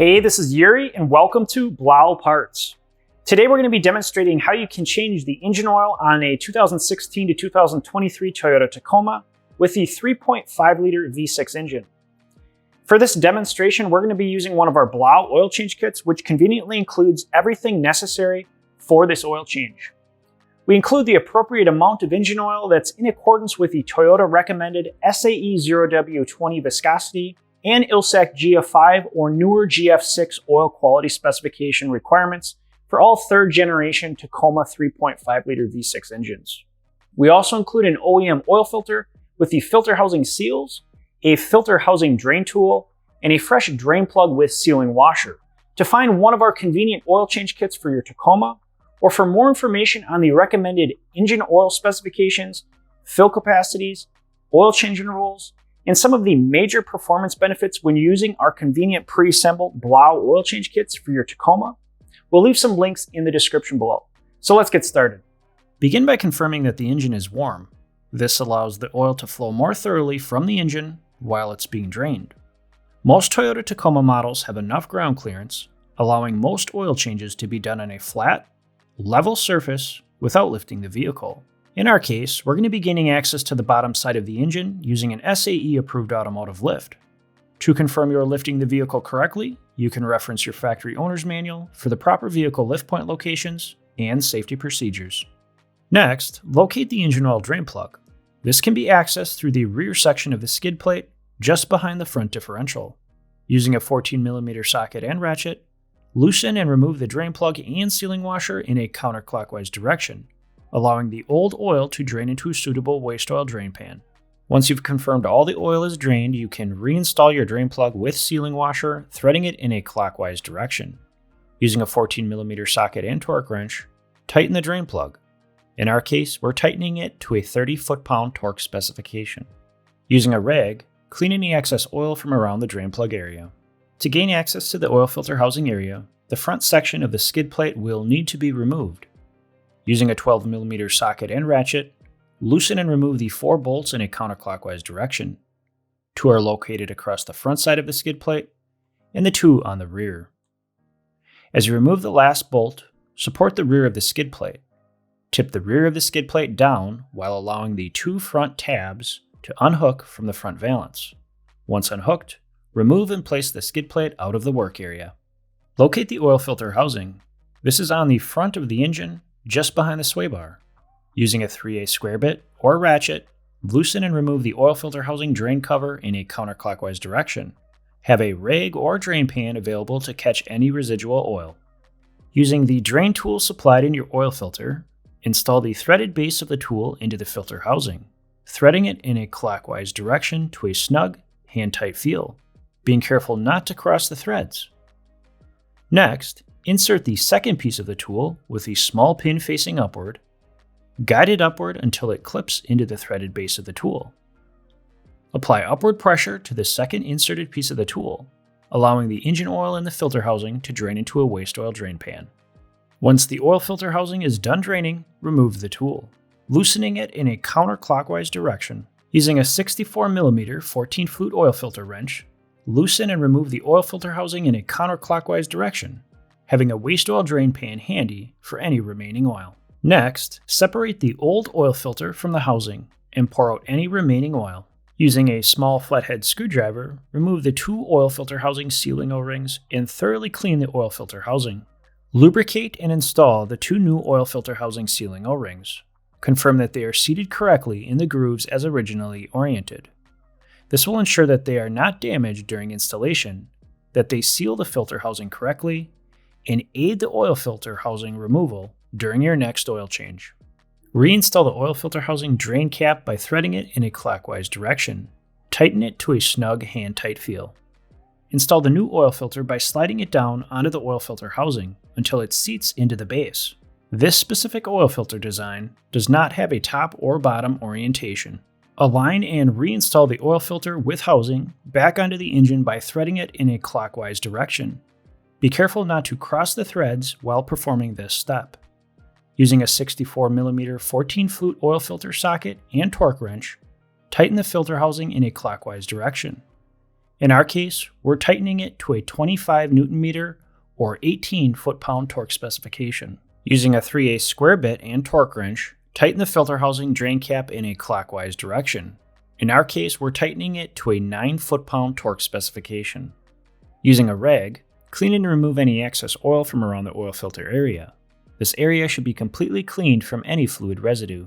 Hey, this is Yuri and welcome to Blauparts. Today we're going to be demonstrating how you can change the engine oil on a 2016 to 2023 Toyota Tacoma with the 3.5 liter V6 engine. For this demonstration, we're going to be using one of our Blau oil change kits, which conveniently includes everything necessary for this oil change. We include the appropriate amount of engine oil that's in accordance with the Toyota recommended SAE 0W20 viscosity and ILSAC GF5 or newer GF6 oil quality specification requirements for all third generation Tacoma 3.5 liter V6 engines. We also include an OEM oil filter with the filter housing seals, a filter housing drain tool, and a fresh drain plug with sealing washer. To find one of our convenient oil change kits for your Tacoma, or for more information on the recommended engine oil specifications, fill capacities, oil change intervals, and some of the major performance benefits when using our convenient pre-assembled Blau oil change kits for your Tacoma, we'll leave some links in the description below. So let's get started. Begin by confirming that the engine is warm. This allows the oil to flow more thoroughly from the engine while it's being drained. Most Toyota Tacoma models have enough ground clearance, allowing most oil changes to be done on a flat, level surface without lifting the vehicle. In our case, we're going to be gaining access to the bottom side of the engine using an SAE-approved automotive lift. To confirm you're lifting the vehicle correctly, you can reference your factory owner's manual for the proper vehicle lift point locations and safety procedures. Next, locate the engine oil drain plug. This can be accessed through the rear section of the skid plate just behind the front differential. Using a 14mm socket and ratchet, loosen and remove the drain plug and sealing washer in a counterclockwise direction, allowing the old oil to drain into a suitable waste oil drain pan. Once you've confirmed all the oil is drained, you can reinstall your drain plug with sealing washer, threading it in a clockwise direction. Using a 14mm socket and torque wrench, tighten the drain plug. In our case, we're tightening it to a 30 foot-pound torque specification. Using a rag, clean any excess oil from around the drain plug area. To gain access to the oil filter housing area, the front section of the skid plate will need to be removed. Using a 12mm socket and ratchet, loosen and remove the 4 bolts in a counterclockwise direction. 2 are located across the front side of the skid plate, and the 2 on the rear. As you remove the last bolt, support the rear of the skid plate. Tip the rear of the skid plate down while allowing the 2 front tabs to unhook from the front valance. Once unhooked, remove and place the skid plate out of the work area. Locate the oil filter housing. This is on the front of the engine, just behind the sway bar. Using a 3/8 square bit or ratchet, loosen and remove the oil filter housing drain cover in a counterclockwise direction. Have a rag or drain pan available to catch any residual oil. Using the drain tool supplied in your oil filter, install the threaded base of the tool into the filter housing, threading it in a clockwise direction to a snug, hand-tight feel, being careful not to cross the threads. Next, insert the second piece of the tool with the small pin facing upward. Guide it upward until it clips into the threaded base of the tool. Apply upward pressure to the second inserted piece of the tool, allowing the engine oil in the filter housing to drain into a waste oil drain pan. Once the oil filter housing is done draining, remove the tool, loosening it in a counterclockwise direction. Using a 64mm 14-flute oil filter wrench, loosen and remove the oil filter housing in a counterclockwise direction, having a waste oil drain pan handy for any remaining oil. Next, separate the old oil filter from the housing and pour out any remaining oil. Using a small flathead screwdriver, remove the 2 oil filter housing sealing O-rings and thoroughly clean the oil filter housing. Lubricate and install the 2 new oil filter housing sealing O-rings. Confirm that they are seated correctly in the grooves as originally oriented. This will ensure that they are not damaged during installation, that they seal the filter housing correctly, and aid the oil filter housing removal during your next oil change. Reinstall the oil filter housing drain cap by threading it in a clockwise direction. Tighten it to a snug hand-tight feel. Install the new oil filter by sliding it down onto the oil filter housing until it seats into the base. This specific oil filter design does not have a top or bottom orientation. Align and reinstall the oil filter with housing back onto the engine by threading it in a clockwise direction. Be careful not to cross the threads while performing this step. Using a 64mm 14-flute oil filter socket and torque wrench, tighten the filter housing in a clockwise direction. In our case, we're tightening it to a 25 Newton meter or 18 foot-pound torque specification. Using a 3/8 square bit and torque wrench, tighten the filter housing drain cap in a clockwise direction. In our case, we're tightening it to a 9 foot-pound torque specification. Using a rag, clean and remove any excess oil from around the oil filter area. This area should be completely cleaned from any fluid residue.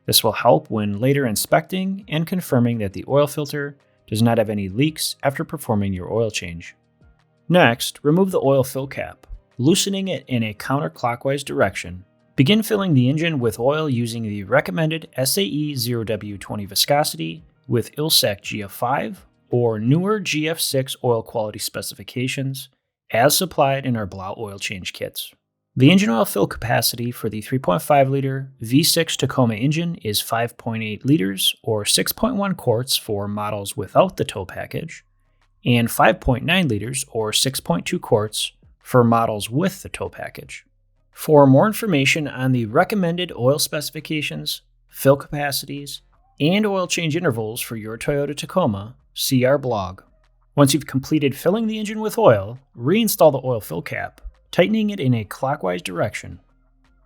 This will help when later inspecting and confirming that the oil filter does not have any leaks after performing your oil change. Next, remove the oil fill cap, loosening it in a counterclockwise direction. Begin filling the engine with oil using the recommended SAE 0W20 viscosity with ILSAC GF5 or newer GF6 oil quality specifications as supplied in our Blau oil change kits. The engine oil fill capacity for the 3.5 liter V6 Tacoma engine is 5.8 liters or 6.1 quarts for models without the tow package, and 5.9 liters or 6.2 quarts for models with the tow package. For more information on the recommended oil specifications, fill capacities, and oil change intervals for your Toyota Tacoma, see our blog. Once you've completed filling the engine with oil, reinstall the oil fill cap, tightening it in a clockwise direction.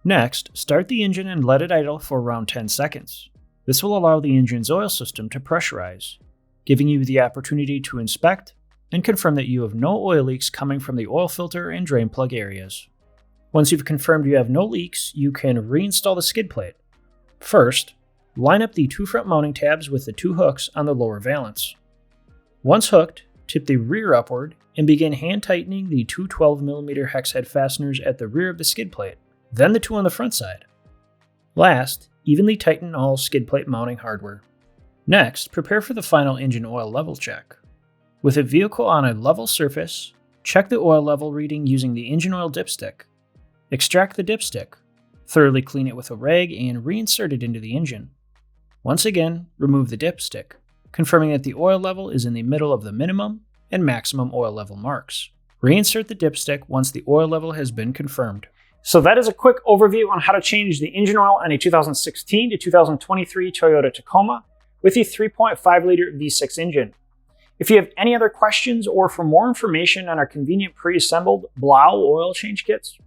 Next, start the engine and let it idle for around 10 seconds. This will allow the engine's oil system to pressurize, giving you the opportunity to inspect and confirm that you have no oil leaks coming from the oil filter and drain plug areas. Once you've confirmed you have no leaks, you can reinstall the skid plate. First, line up the two front mounting tabs with the two hooks on the lower valance. Once hooked, tip the rear upward and begin hand tightening the two 12mm hex head fasteners at the rear of the skid plate, then the two on the front side. Last, evenly tighten all skid plate mounting hardware. Next, prepare for the final engine oil level check. With a vehicle on a level surface, check the oil level reading using the engine oil dipstick. Extract the dipstick, thoroughly clean it with a rag, and reinsert it into the engine. Once again, remove the dipstick, confirming that the oil level is in the middle of the minimum and maximum oil level marks. Reinsert the dipstick once the oil level has been confirmed. So that is a quick overview on how to change the engine oil on a 2016 to 2023 Toyota Tacoma with the 3.5 liter V6 engine. If you have any other questions or for more information on our convenient pre-assembled Blau oil change kits,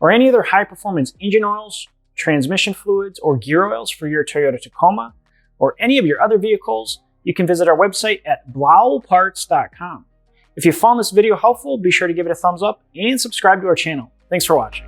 or any other high-performance engine oils, transmission fluids, or gear oils for your Toyota Tacoma, or any of your other vehicles, you can visit our website at blauparts.com. If you found this video helpful, be sure to give it a thumbs up and subscribe to our channel. Thanks for watching.